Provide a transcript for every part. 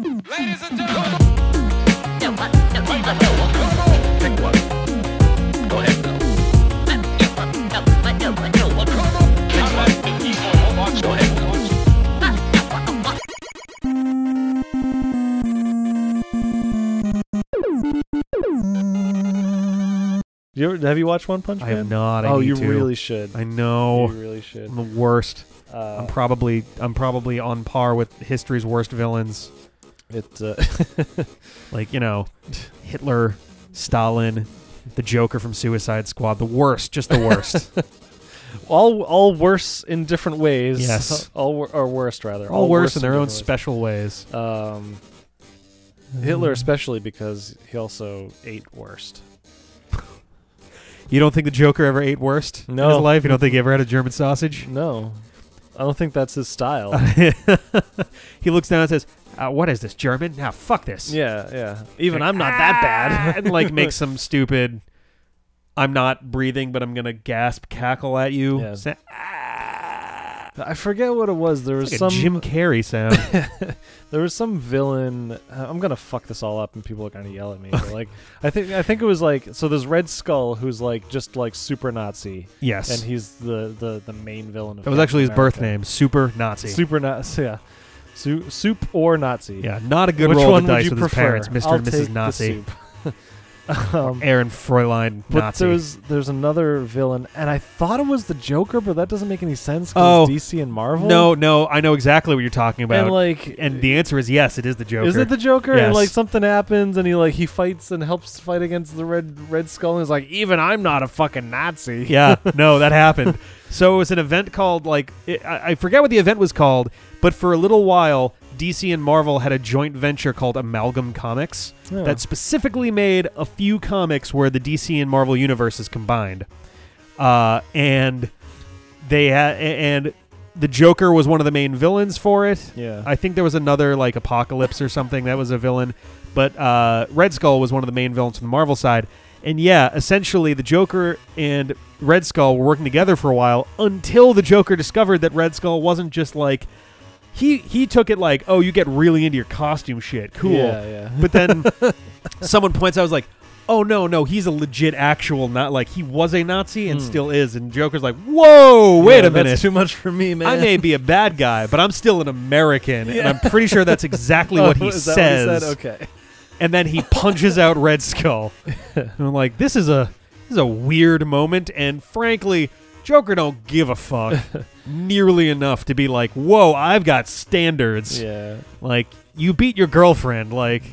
Ladies and gentlemen. Pick one. Go ahead. Go ahead. Have you watched One Punch Man? I have not. Oh, you to. really should. I know. You really should. I'm the worst. I'm probably on par with history's worst villains. Like, you know, Hitler, Stalin, the Joker from Suicide Squad. The worst, just the worst. all worse in different ways. Yes. Or worst rather. All worse in their own different special ways. ways. Hitler especially because he also ate worst. You don't think the Joker ever ate worst in his life? You don't think he ever had a German sausage? No. I don't think that's his style. He looks down and says, what is this, German? Ah, fuck this. Yeah. Even I'm not that bad. And like make some stupid, I'm not breathing, but I'm going to gasp, cackle at you. Yeah. Say, I forget what it was. There was like some a Jim Carrey sound. There was some villain. I'm gonna fuck this all up, and people are gonna yell at me. But like, I think it was like, so there's Red Skull, who's like just like super Nazi. Yes, and he's the main villain of. That was actually his birth name, Super Nazi. Super Nazi, yeah. Soup or Nazi. Yeah, not a good Which roll one of the would dice you with prefer? his parents, Mr. I'll and Mrs. take Nazi. the soup. Aaron Fräulein but Nazi. there's another villain, and I thought it was the Joker, but that doesn't make any sense. Oh, DC and Marvel. No, I know exactly what you're talking about. And the answer is yes, it is the Joker. Is it the Joker? Yes. And like something happens, and he fights and helps fight against the Red Skull, and he's like, even I'm not a fucking Nazi. Yeah, no, that happened. So it was an event called I forget what the event was called, but for a little while, DC and Marvel had a joint venture called Amalgam Comics that specifically made a few comics where the DC and Marvel universes combined, and they had and the Joker was one of the main villains for it. Yeah, I think there was another like Apocalypse or something that was a villain, but Red Skull was one of the main villains from the Marvel side. And yeah, essentially the Joker and Red Skull were working together for a while until the Joker discovered that Red Skull wasn't just like he took it like, oh, you get really into your costume shit, cool. Yeah. But then someone points out, I was like, oh no, he's a legit actual not like he was a Nazi and still is. And Joker's like, whoa, wait a minute, that's too much for me, man. I may be a bad guy, but I'm still an American, and I'm pretty sure that's exactly what he is that says. What he said? Okay. And then he punches out Red Skull. And I'm like, this is a weird moment, and frankly, Joker don't give a fuck nearly enough to be like, whoa, I've got standards. Yeah. Like, you beat your girlfriend, like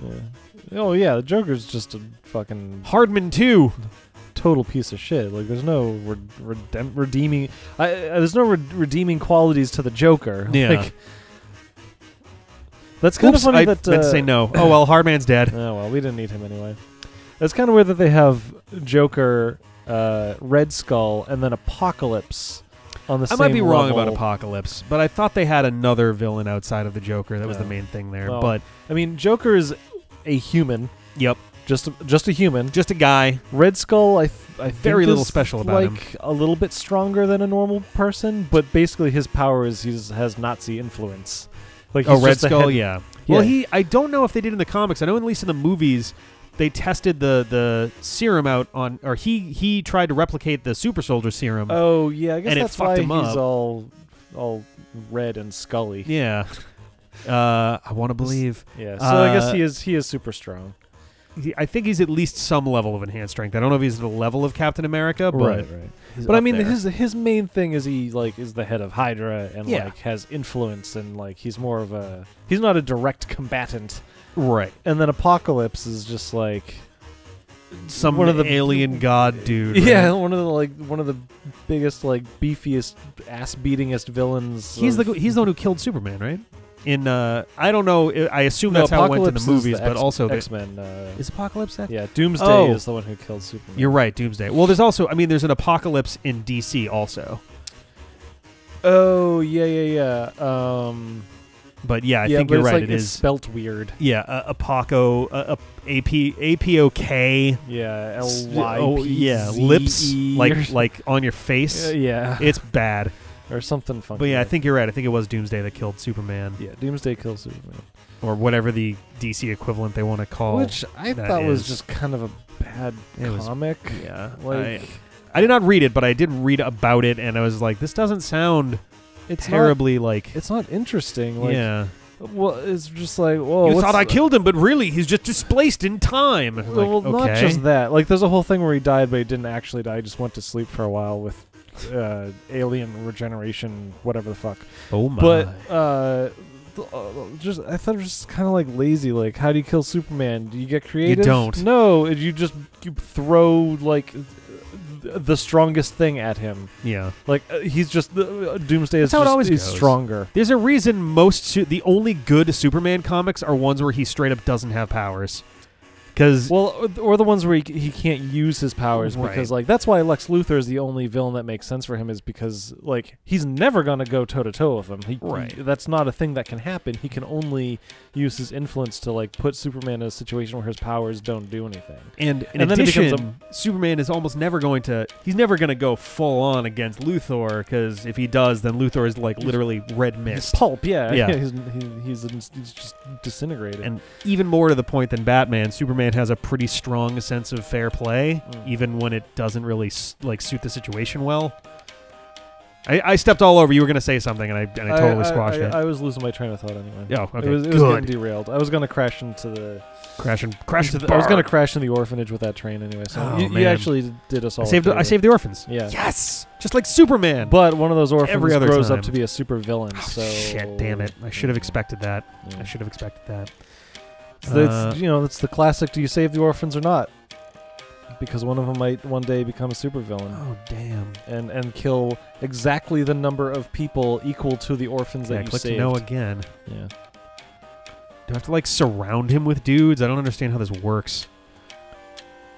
Oh yeah, the Joker's just a fucking Hardman too. Total piece of shit. Like, there's no redeeming. There's no redeeming qualities to the Joker. Yeah. Like, that's kind of funny I that meant to say no. Oh well, Hardman's dead. Oh well, we didn't need him anyway. It's kind of weird that they have Joker, Red Skull, and then Apocalypse on the same I might be wrong level. about Apocalypse, but I thought they had another villain outside of the Joker. That was the main thing there. Well, but I mean, Joker is a human. Yep. Just a human. Just a guy. Red Skull, I think very little is special about him. like a little bit stronger than a normal person, but basically his power is he has Nazi influence. Like, he's Red just the Skull, head- yeah. Well, Yeah. I don't know if they did in the comics. I know at least in the movies they tested the serum out on, or he tried to replicate the super soldier serum. Oh yeah, I guess And it that's fucked why him he's up. all red and scully. Yeah. I want to believe. Yeah, so I guess he is super strong. I think he's at least some level of enhanced strength. I don't know if he's at the level of Captain America, but Right. he's But I up mean, there. his main thing is he is the head of Hydra and Yeah. like has influence and like he's not a direct combatant. right. And then Apocalypse is just like Some one of the alien god dude. yeah, right? one of the biggest beefiest ass beatingest villains. He's the one who killed Superman, right? In I don't know. I assume that's how it went in the movies, but also X-Men. Is Apocalypse that? Yeah, Doomsday Oh. is the one who killed Superman. You're right, Doomsday. Well, there's also, there's an Apocalypse in DC also. Oh yeah. But yeah, I think you're right. It's spelt weird. Yeah, Apoco, APOK. Yeah, Oh yeah, lips like on your face. yeah, It's bad. or something funky. But yeah, I think you're right. I think it was Doomsday that killed Superman. Yeah, Doomsday kills Superman. or whatever the DC equivalent they want to call. Which I that thought was is. just kind of a bad comic. Yeah, Like I did not read it, but I did read about it, and I was like, this doesn't sound it's terribly like. It's not interesting. Like, Yeah. Well, it's just like, whoa. You thought I killed him, but really, he's just displaced in time. Well, Like, not okay. just that. Like, there's a whole thing where he died, but he didn't actually die. He just went to sleep for a while with alien regeneration, whatever the fuck. Oh my. But just I thought it was just kind of like lazy. Like, how do you kill Superman? Do you get creative? don't. No, you throw like the strongest thing at him. Yeah. Like he's just Doomsday That's is how it just always is goes. stronger. There's a reason the only good Superman comics are ones where he straight up doesn't have powers. Because Well, or the ones where he can't use his powers Right. because like that's why Lex Luthor is the only villain that makes sense for him is because like he's never gonna go toe to toe with him. Right. That's not a thing that can happen. He can only use his influence to like put Superman in a situation where his powers don't do anything. and in And then it addition, becomes Superman is almost never going to. He's never going to go full on against Luthor, because if he does, then Luthor is like literally red He's mist. pulp, yeah. Yeah. he's just disintegrated. And even more to the point than Batman, Superman has a pretty strong sense of fair play, even when it doesn't really like suit the situation well. I stepped all over. You were going to say something, and I totally squashed it. I was losing my train of thought anyway. Oh, okay. It was getting derailed. I was gonna crash into the Crash I the was gonna crash in the orphanage with that train anyway. So Oh, you man. actually did us all. I a favor. saved the orphans. Yeah. Yes, just like Superman. But one of those orphans Every other grows time. up to be a super villain. Oh, So shit, damn it! I should have expected that. Yeah. I should have expected that. So it's the classic. Do you save the orphans or not? Because one of them might one day become a supervillain Oh damn! and kill exactly the number of people equal to the orphans Yeah, that you click saved. no again. Yeah. Do I have to like surround him with dudes? I don't understand how this works.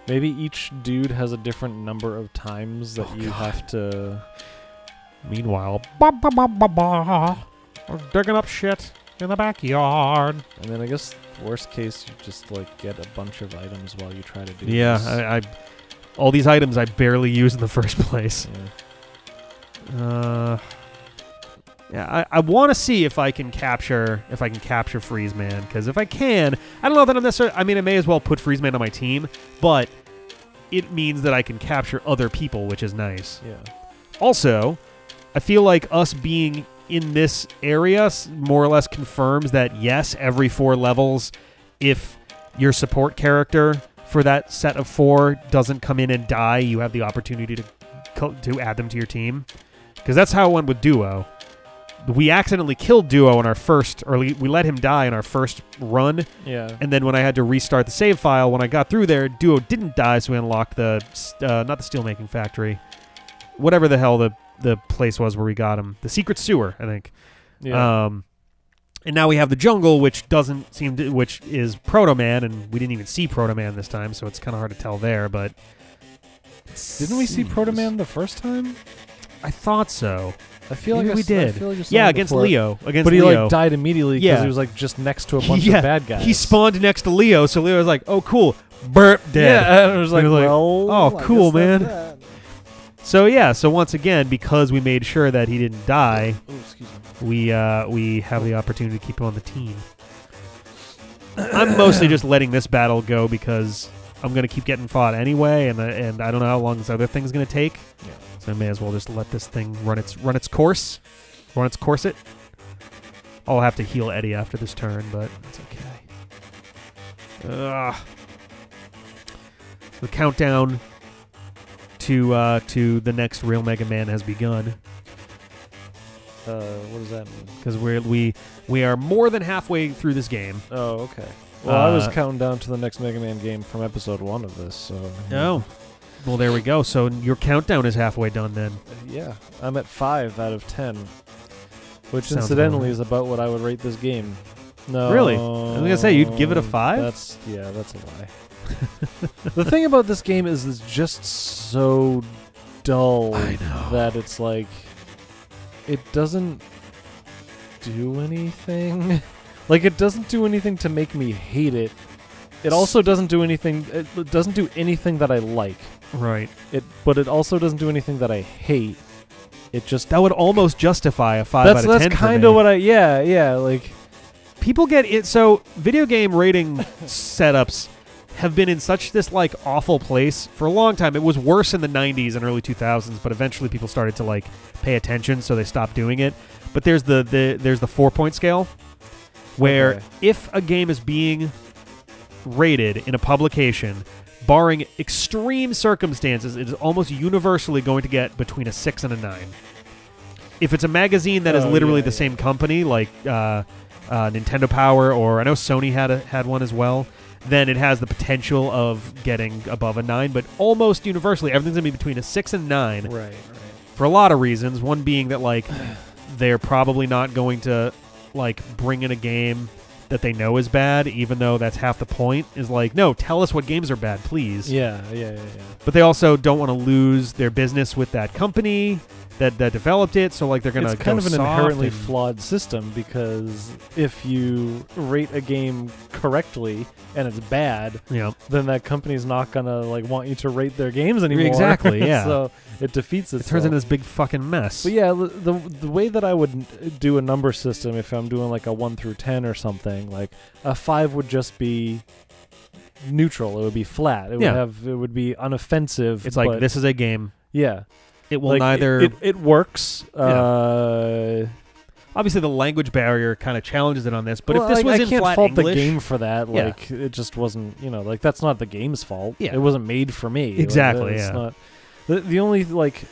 Maybe each dude has a different number of times that you have to. Meanwhile, we're digging up shit in the backyard. And then I guess worst case you just like get a bunch of items while you try to do Yeah, this. I all these items I barely use in the first place. Yeah. Yeah, I want to see if I can capture Freeze Man, because if I can, I don't know that I'm necessarily. I mean, I may as well put Freeze Man on my team, but it means that I can capture other people, which is nice. Yeah. Also, I feel like us being in this area more or less confirms that yes, every 4 levels, if your support character for that set of 4 doesn't come in and die, you have the opportunity to add them to your team, because that's how it went with Duo. We accidentally killed Duo in our first, or we let him die in our first run, Yeah. and then when I had to restart the save file, when I got through there, Duo didn't die, so we unlocked the, not the steelmaking factory, whatever the hell the place was where we got him. The secret sewer, I think. Yeah. And now we have the jungle, which doesn't seem to, which is Proto Man, and we didn't even see Proto Man this time, so it's kind of hard to tell there, but... Didn't we see Proto Man the first time? I thought so. I feel Maybe like we did. I feel like I saw Yeah, him against before. Leo. But he like died immediately because Yeah. he was like just next to a bunch Yeah, of bad guys. He spawned next to Leo, so Leo was like, "Oh, cool, burp, dead." Yeah, and it was like, He was like, well, "Oh, I cool, guess that's man." that. So yeah, so once again, because we made sure that he didn't die, Oh, excuse me. we have the opportunity to keep him on the team. I'm mostly just letting this battle go because I'm gonna keep getting fought anyway, and I don't know how long this other thing's gonna take. Yeah. So I may as well just let this thing run its course. Run its course. I'll have to heal Eddie after this turn, but it's okay. Ugh. The countdown to the next real Mega Man has begun, What does that mean? because we are more than halfway through this game. Oh, okay. Well, I was Uh, counting down to the next Mega Man game from episode 1 of this, so... Oh, well, there we go. So your countdown is halfway done then. Yeah, I'm at 5 out of 10, which Sounds incidentally about is about what I would rate this game. No, Really? I was gonna say, you'd give it a 5? That's a lie. The thing about this game is it's just so dull I know. that it's like it doesn't do anything. Like it doesn't do anything to make me hate it. It also doesn't do anything. It doesn't do anything that I like. Right. But it also doesn't do anything that I hate. It just That would almost justify a 5 out of 10 that's for kind me. of what I yeah like people get it. So video game rating setups have been in such this like awful place for a long time. It was worse in the 90s and early 2000s, but eventually people started to like pay attention, so they stopped doing it. But there's the 4-point scale, where if a game is being rated in a publication, barring extreme circumstances, it is almost universally going to get between a 6 and a 9. If it's a magazine that is literally the same company, like Nintendo Power, or I know Sony had one as well, then it has the potential of getting above a 9. But almost universally, everything's going to be between a 6 and 9. Right. For a lot of reasons. One being that, like, they're probably not going to, like, bring in a game that they know is bad, even though that's half the point, is like, no, tell us what games are bad, please. Yeah. But they also don't want to lose their business with that company that developed it, so like they're going to It's kind of an inherently flawed system, because if you rate a game correctly and it's bad, then that company's not going to like want you to rate their games anymore. Exactly, yeah. So it defeats itself. It turns into this big fucking mess. But yeah, the way that I would do a number system, if I'm doing like a 1 through 10 or something, like a 5 would just be neutral. It would be flat. It would be unoffensive. It's like, this is a game. Yeah. It will like neither... It works. Obviously, the language barrier kind of challenges it on this, but if this was I in can't flat fault English... the game for that. Like, it just wasn't, like, that's not the game's fault. Yeah. It wasn't made for me. Exactly, like, it's not... The only, like...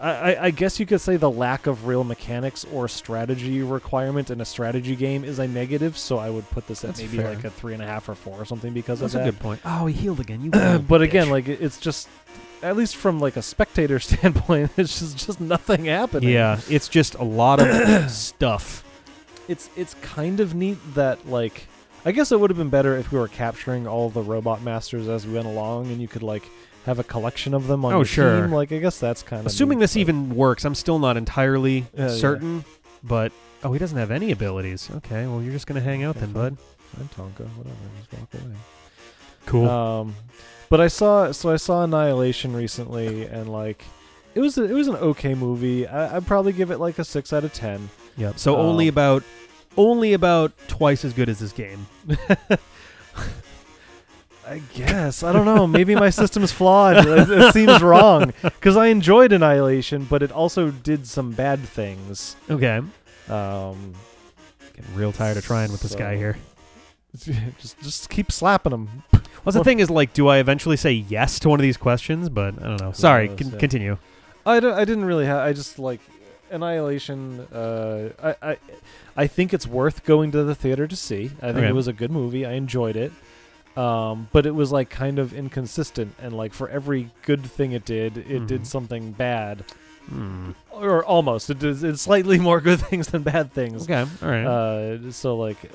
I guess you could say the lack of real mechanics or strategy requirement in a strategy game is a negative, so I would put this at maybe like a 3.5 or 4 or something because of that. That's a good point. Oh, he healed again. You but again, like, it's just... At least from like a spectator standpoint, it's just nothing happening. Yeah, it's just a lot of stuff. It's kind of neat that, like, I guess it would have been better if we were capturing all the robot masters as we went along, and you could like have a collection of them on your team. Like, I guess that's kind of assuming neat, this even works. I'm still not entirely certain, yeah. But he doesn't have any abilities. Okay, well you're just gonna hang out then, bud. Fine, Tonka, whatever. Just walk away. Cool. But I saw Annihilation recently, and like, it was an okay movie. I'd probably give it like a 6 out of 10. Yep. So only about twice as good as this game. I guess. I don't know. Maybe my system's flawed. It seems wrong, because I enjoyed Annihilation, but it also did some bad things. Okay. Getting real tired of trying with this guy here. Just keep slapping him. Well, the thing is, like, do I eventually say yes to one of these questions? But I don't know. Sorry, continue. I didn't really have. I just like Annihilation. I think it's worth going to the theater to see. I think it was a good movie. I enjoyed it. But it was like kind of inconsistent, and like for every good thing it did something bad. Or almost. It did slightly more good things than bad things. Okay, all right. So like.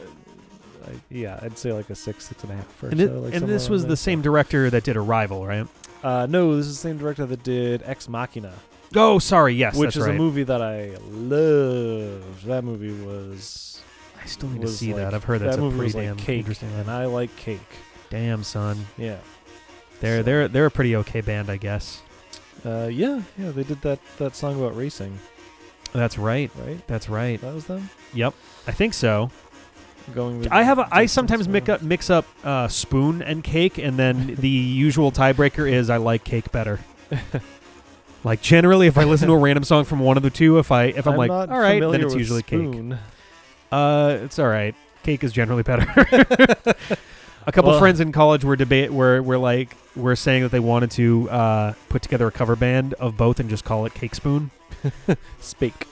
I'd say like a 6.5 or and so. Like, and this was the same director that did Arrival, right? No, this is the same director that did Ex Machina. Oh, sorry, yes, which is right. a movie that I loved. That movie was... I still need to see that. I've heard that's a pretty damn interesting one. And I like Cake. Damn, son. Yeah. They're a pretty okay band, I guess. Yeah, they did that song about racing. That's right. Right? That's right. That was them? Yep. I think so. I sometimes mix up Spoon and Cake, and then the usual tiebreaker is I like Cake better. Like, generally, if I listen to a random song from one of the two, if I'm like, all right, then it's usually Spoon. Cake. It's all right. Cake is generally better. A couple friends in college were saying that they wanted to put together a cover band of both and just call it Cake Spoon. Spake.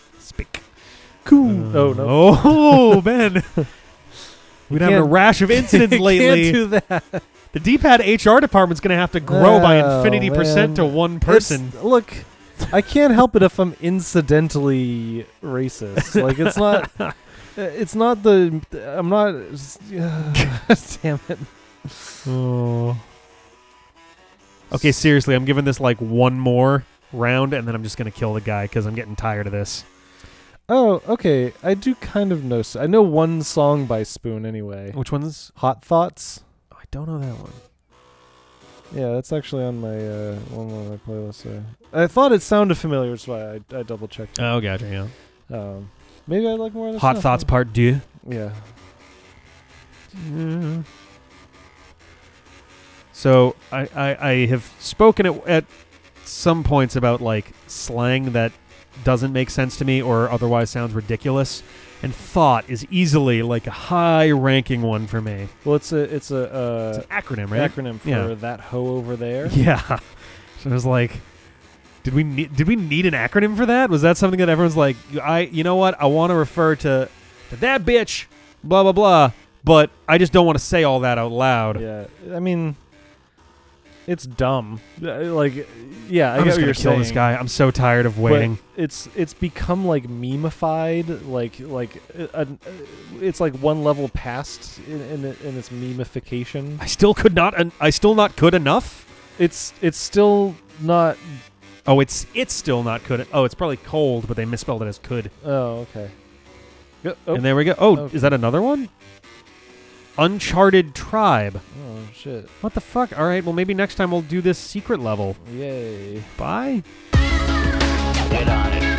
Cool. Oh no. Oh man. We'd have a rash of incidents lately. Can't do that. The D-pad HR department's going to have to grow by infinity percent to one person. Look, I can't help it if I'm incidentally racist. Like, it's not. It's not the. I'm not. Damn it. Oh. Okay, seriously, I'm giving this like one more round, and then I'm just going to kill the guy because I'm getting tired of this. Oh, okay. I do kind of know. I know one song by Spoon anyway. Which one's? Hot Thoughts. Oh, I don't know that one. Yeah, that's actually on my one of my playlists. I thought it sounded familiar, that's why I double checked. Oh, gotcha. Yeah. Maybe I like more of the Hot stuff. Thoughts Part 2. Yeah. So I have spoken at some points about like slang that doesn't make sense to me or otherwise sounds ridiculous, and thought is easily like a high-ranking one for me. Well, it's an Acronym, right? acronym for Yeah. that hoe over there. Yeah. So I was like, did we need an acronym for that? Was that something that everyone's like, you know what? I want to refer to that bitch, blah blah blah, but I just don't want to say all that out loud. Yeah. I mean, it's dumb. Like, yeah, I I'm get just what gonna you're kill saying. this guy. I'm so tired of waiting. But it's become like memeified, it's like one level past in its memification. I still not good enough. It's still not. Oh, it's still not good. Oh, it's probably cold, but they misspelled it as could. Oh, okay. Oh, And there we go. Oh, okay. is that another one? Uncharted Tribe. oh shit! What the fuck? All right, well maybe next time we'll do this secret level. Yay! Bye. Get on it.